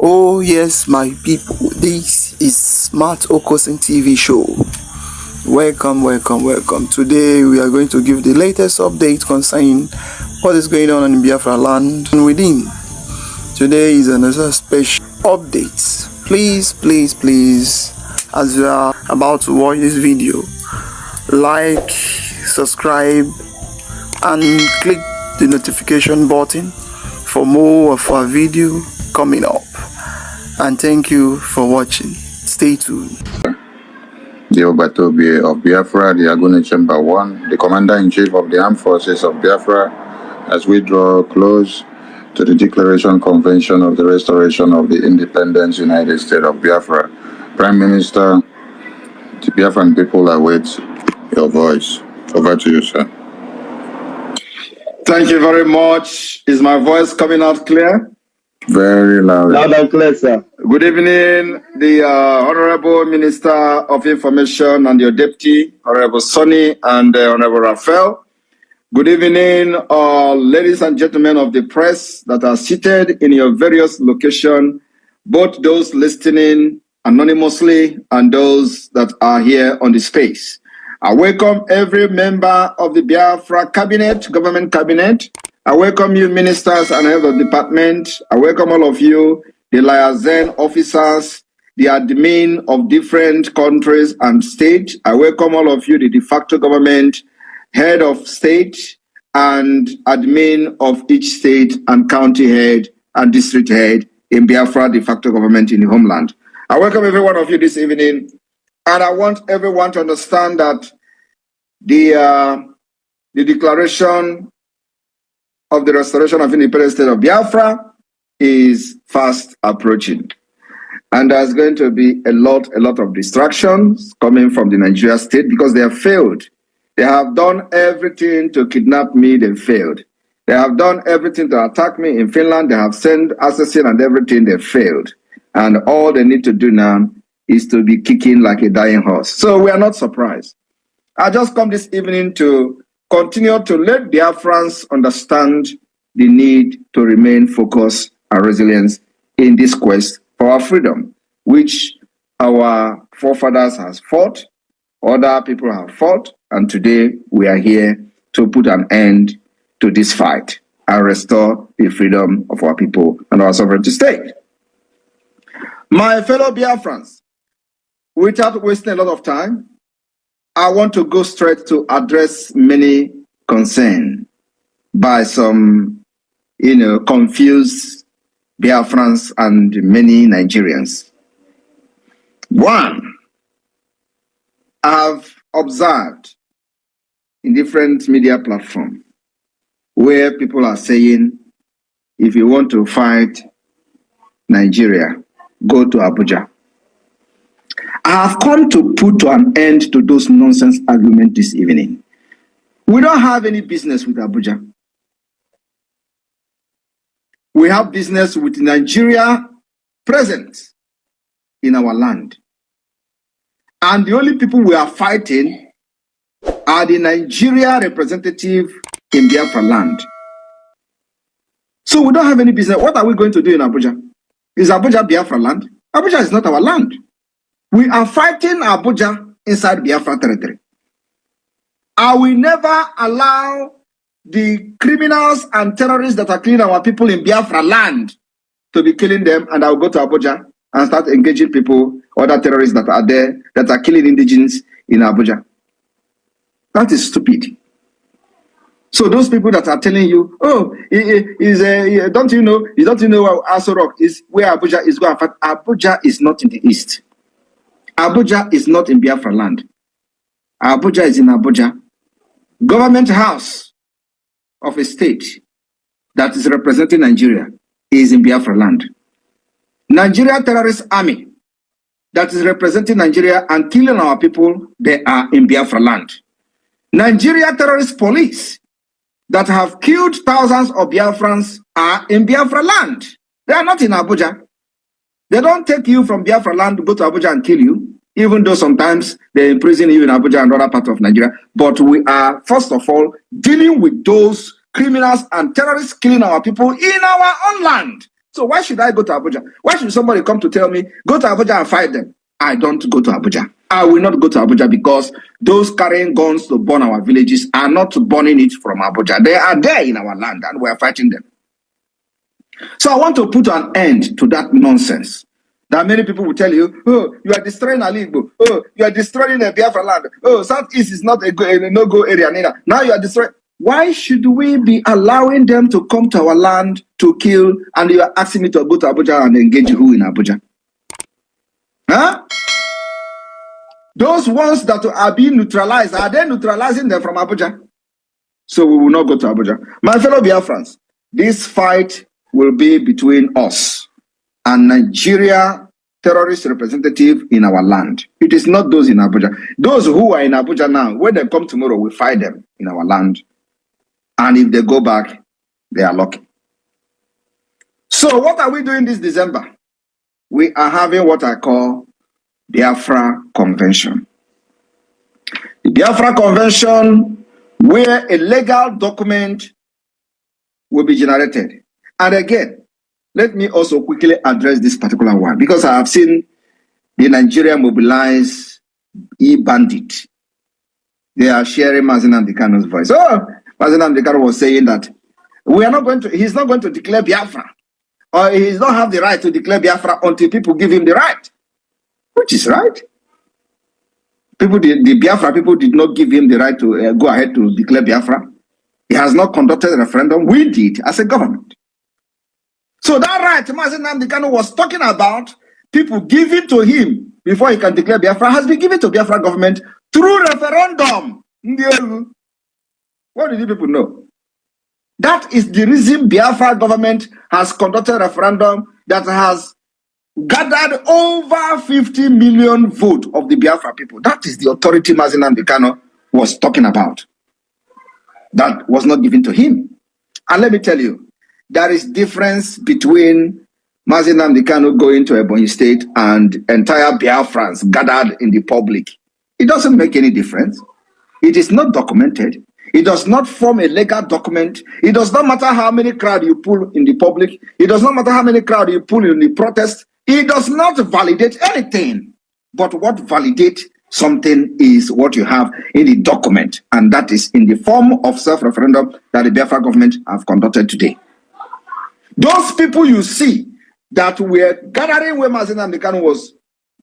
Oh yes, my people, this is Smart Okosin TV show. Welcome. Today we are going to give the latest update concerning what is going on in Biafra land and within. Today is another special update. Please, as you are about to watch this video, like, subscribe, and click the notification button for more of our video coming up. And thank you for watching. Stay tuned. The Obatobe of Biafra, the Agune Chamber 1, the Commander-in-Chief of the Armed Forces of Biafra, as we draw close to the Declaration Convention of the Restoration of the Independent United States of Biafra. Prime Minister, the Biafran people await your voice. Over to you, sir. Thank you very much. Is my voice coming out clear? Very loud. Loud and clear, sir. Good evening, the Honorable Minister of Information and your Deputy, Honorable Sonny and Honorable Raphael. Good evening, ladies and gentlemen of the press that are seated in your various locations, both those listening anonymously and those that are here on the space. I welcome every member of the Biafra cabinet, government cabinet. I welcome you, ministers and head of department. I welcome all of you, the liaison officers, the admin of different countries and states. I welcome all of you, the de facto government, head of state, and admin of each state and county head and district head in Biafra de facto government in the homeland. I welcome every one of you this evening, and I want everyone to understand that the declaration of the restoration of independent state of Biafra is fast approaching. And there's going to be a lot of distractions coming from the Nigeria state because they have failed. They have done everything to kidnap me, they failed. They have done everything to attack me in Finland, they have sent assassins and everything, they failed. And all they need to do now is to be kicking like a dying horse. So we are not surprised. I just come this evening to continue to let Biafrans understand the need to remain focused and resilient in this quest for our freedom, which our forefathers has fought, other people have fought, and today we are here to put an end to this fight and restore the freedom of our people and our sovereignty state. My fellow Biafrans, without wasting a lot of time, I want to go straight to address many concerns by some, confused Biafrans and many Nigerians. One, I've observed in different media platforms where people are saying, if you want to fight Nigeria, go to Abuja. I have come to put an end to those nonsense arguments this evening. We don't have any business with Abuja. We have business with Nigeria present in our land. And the only people we are fighting are the Nigeria representative in Biafra land. So we don't have any business. What are we going to do in Abuja? Is Abuja Biafra land? Abuja is not our land. We are fighting Abuja inside Biafra territory. I will never allow the criminals and terrorists that are killing our people in Biafra land to be killing them, and I will go to Abuja and start engaging people, other terrorists that are there, that are killing indigenes in Abuja. That is stupid. So those people that are telling you, oh, don't you know where Aso Rock is, where Abuja is going? Abuja is not in the east. Abuja is not in Biafra land. Abuja is in Abuja. Government house of a state that is representing Nigeria is in Biafra land. Nigeria terrorist army that is representing Nigeria and killing our people, they are in Biafra land. Nigeria terrorist police that have killed thousands of Biafrans are in Biafra land. They are not in Abuja. They don't take you from Biafra land, go to Abuja and kill you, even though sometimes they imprison you in Abuja and other parts of Nigeria. But we are, first of all, dealing with those criminals and terrorists killing our people in our own land. So why should I go to Abuja? Why should somebody come to tell me, go to Abuja and fight them? I don't go to Abuja. I will not go to Abuja because those carrying guns to burn our villages are not burning it from Abuja. They are there in our land and we are fighting them. So I want to put an end to that nonsense. That many people will tell you, oh, you are destroying Aligbo. Oh, you are destroying the Biafra land. Oh, Southeast is not a no-go area neither. Now you are destroying. Why should we be allowing them to come to our land to kill, and you are asking me to go to Abuja and engage who in Abuja? Huh? Those ones that are being neutralized, are they neutralizing them from Abuja? So we will not go to Abuja. My fellow Biafrans, this fight will be between us and Nigeria terrorist representative in our land. It is not those in Abuja. Those who are in Abuja now, when they come tomorrow, we fight them in our land. And if they go back, they are lucky. So what are we doing this December? We are having what I call Biafra Convention. The Biafra Convention, where a legal document will be generated. And again, let me also quickly address this particular one, because I have seen the Nigeria mobilize e-bandit. They are sharing Mazi Nnamdi Kanu's voice. Oh, Mazi Nnamdi Kanu was saying that he's not going to declare Biafra, or he does not have the right to declare Biafra until people give him the right, which is right. The Biafra people did not give him the right to go ahead to declare Biafra. He has not conducted a referendum. We did as a government. So that right Mazi Nnamdi Kanu was talking about, people giving to him before he can declare Biafra, has been given to Biafra government through referendum. What did you people know? That is the reason Biafra government has conducted a referendum that has gathered over 50 million votes of the Biafra people. That is the authority Mazi Nnamdi Kanu was talking about. That was not given to him. And let me tell you, there is difference between Mazi Nnamdi Kanu going to Ebonyi State and entire Biafrans gathered in the public. It doesn't make any difference. It is not documented. It does not form a legal document. It does not matter how many crowd you pull in the public. It does not matter how many crowd you pull in the protest. It does not validate anything. But what validates something is what you have in the document, and that is in the form of self-referendum that the Biafra government have conducted today. Those people you see that were gathering where Mazi Nnamdi Kanu was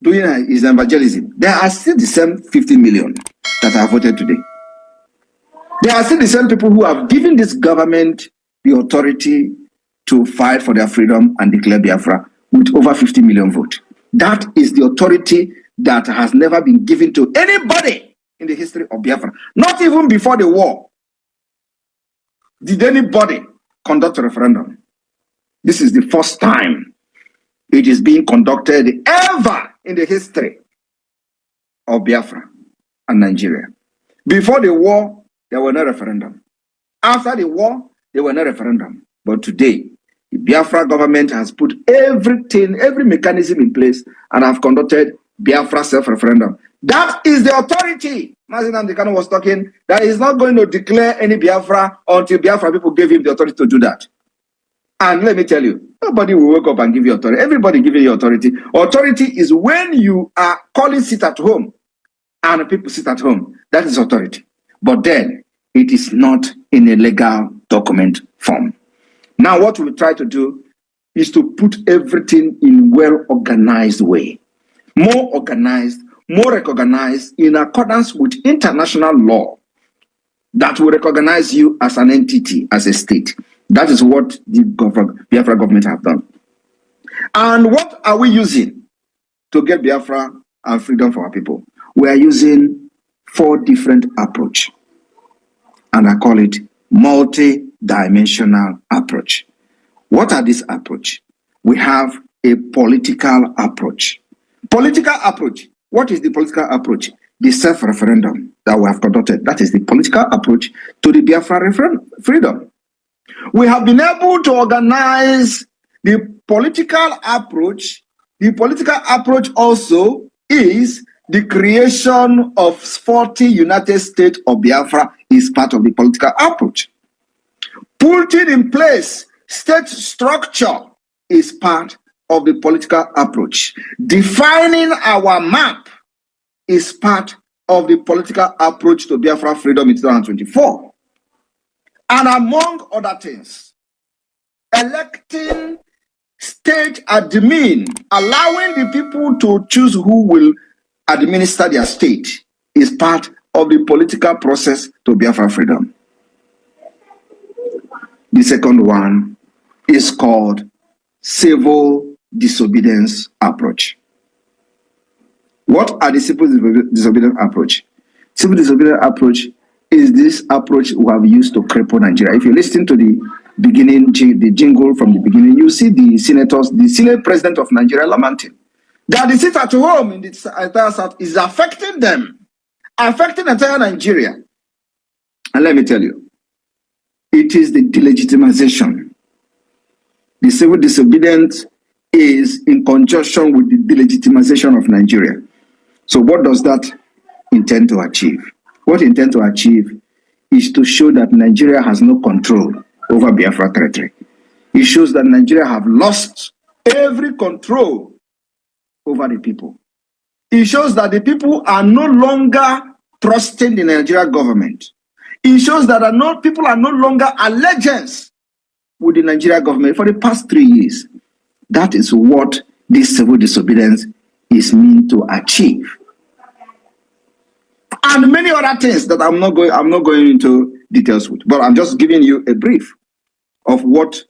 doing his evangelism, they are still the same 50 million that have voted today. They are still the same people who have given this government the authority to fight for their freedom and declare Biafra with over 50 million votes. That is the authority that has never been given to anybody in the history of Biafra. Not even before the war did anybody conduct a referendum. This is the first time it is being conducted ever in the history of Biafra and Nigeria. Before the war, there were no referendum. After the war, there were no referendum. But today, the Biafra government has put everything, every mechanism in place and have conducted Biafra self-referendum. That is the authority. Mazi Nnamdi Kanu was talking that he's not going to declare any Biafra until Biafra people gave him the authority to do that. And let me tell you, nobody will wake up and give you authority. Everybody giving you authority. Authority is when you are calling sit at home and people sit at home. That is authority. But then it is not in a legal document form. Now what we try to do is to put everything in well-organized way. More organized, more recognized in accordance with international law that will recognize you as an entity, as a state. That is what the Biafra government have done. And what are we using to get Biafra and freedom for our people? We are using 4 different approaches. And I call it multi-dimensional approach. What are these approach? We have a political approach. Political approach. What is the political approach? The self-referendum that we have conducted. That is the political approach to the Biafra freedom. We have been able to organize the political approach. The political approach also is the creation of 40 United States of Biafra is part of the political approach. Putting in place state structure is part of the political approach. Defining our map is part of the political approach to Biafra freedom in 2024. And among other things, electing state admin, allowing the people to choose who will administer their state, is part of the political process to Biafra freedom. The second one is called civil disobedience approach. What are the civil disobedience approach? Civil disobedience approach is this approach we have used to cripple Nigeria. If you listen to the beginning, the jingle from the beginning, you see the senators, the Senate President of Nigeria lamenting that the sit at home in the entire South is affecting them, affecting entire Nigeria. And let me tell you, it is the delegitimization. The civil disobedience is in conjunction with the delegitimization of Nigeria. So what does that intend to achieve? What it intends to achieve is to show that Nigeria has no control over Biafra territory. It shows that Nigeria have lost every control over the people. It shows that the people are no longer trusting the Nigerian government. It shows that people are no longer allegiance with the Nigerian government for the past 3 years. That is what this civil disobedience is meant to achieve. And many other things that I'm not going into details with, but I'm just giving you a brief of what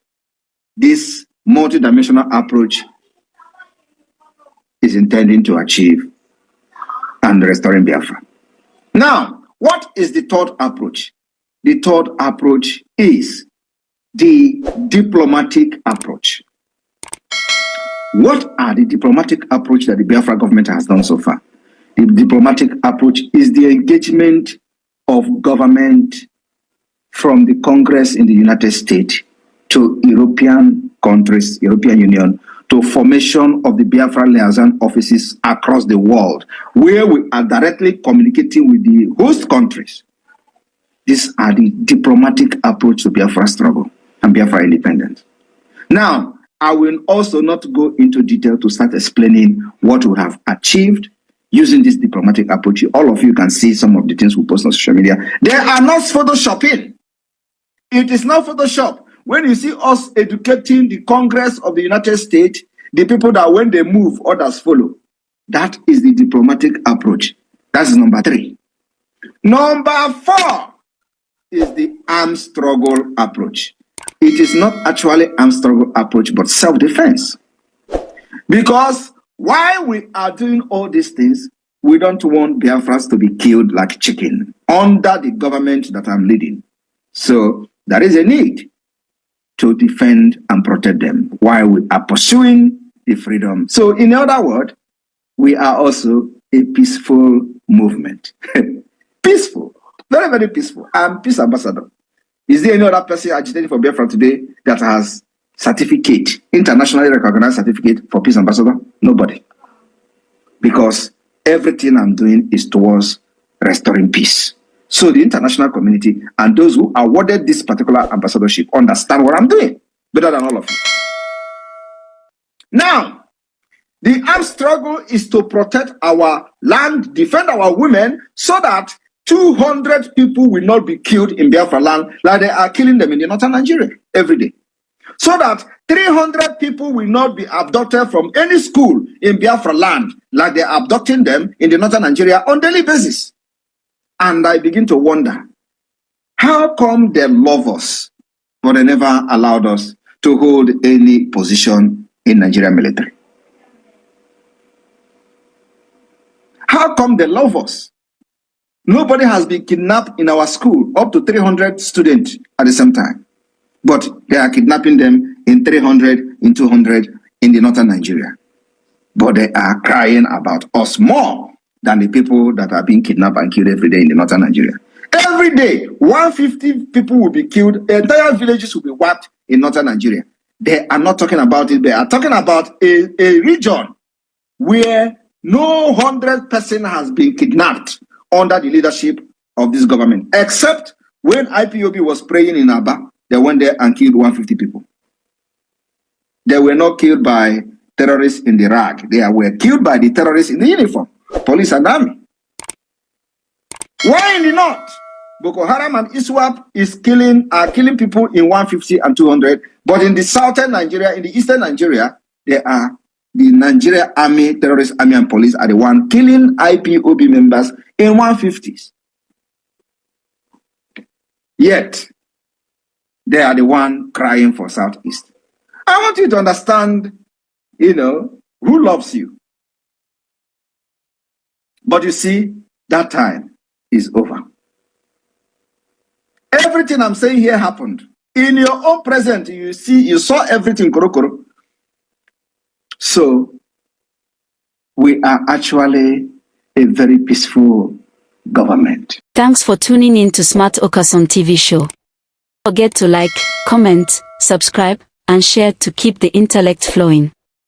this multidimensional approach is intending to achieve and restoring Biafra. Now, what is the third approach? The third approach is the diplomatic approach. What are the diplomatic approach that the Biafra government has done so far? The diplomatic approach is the engagement of government from the Congress in the United States to European countries, European Union, to formation of the Biafra liaison offices across the world, where we are directly communicating with the host countries. These are the diplomatic approach to Biafra struggle and Biafra independence. Now, I will also not go into detail to start explaining what we have achieved using this diplomatic approach. All of you can see some of the things we post on social media. They are not photoshopping. It is not Photoshop. When you see us educating the Congress of the United States, the people that when they move, others follow. That is the diplomatic approach. That's number 3. Number 4 is the armed struggle approach. It is not actually armed struggle approach, but self-defense. Because while we are doing all these things, we don't want Biafras to be killed like chicken under the government that I'm leading. So there is a need to defend and protect them while we are pursuing the freedom. So in other words, we are also a peaceful movement. Peaceful, very, very peaceful. I'm peace ambassador. Is there any other person agitating for Biafra today that has certificate, internationally recognized certificate for peace ambassador? Nobody. Because everything I'm doing is towards restoring peace. So the international community and those who awarded this particular ambassadorship understand what I'm doing better than all of you. Now, the armed struggle is to protect our land, defend our women, so that 200 people will not be killed in Biafra land like they are killing them in the northern Nigeria every day. So that 300 people will not be abducted from any school in Biafra land like they are abducting them in the northern Nigeria on daily basis. And I begin to wonder, how come they love us, but they never allowed us to hold any position in Nigerian military? How come they love us? Nobody has been kidnapped in our school, up to 300 students at the same time. But they are kidnapping them in 300, in 200 in the northern Nigeria. But they are crying about us more than the people that are being kidnapped and killed every day in the northern Nigeria. Every day, 150 people will be killed. Entire villages will be wiped in northern Nigeria. They are not talking about it. They are talking about a region where no 100 person has been kidnapped under the leadership of this government, except when IPOB was praying in Aba, they went there and killed 150 people. They were not killed by terrorists in the rag. They were killed by the terrorists in the uniform, police and army. Why in the north? Boko Haram and ISWAP are killing people in 150 and 200. But in the southern Nigeria, in the eastern Nigeria, they are the Nigeria army, terrorist army and police are the one killing IPOB members in 150s. Yet, they are the one crying for Southeast. I want you to understand, who loves you. But you see, that time is over. Everything I'm saying here happened. In your own present, you saw everything, Korokoro. So, we are actually a very peaceful government. Thanks for tuning in to Smart Okason TV show. Don't forget to like, comment, subscribe, and share to keep the intellect flowing.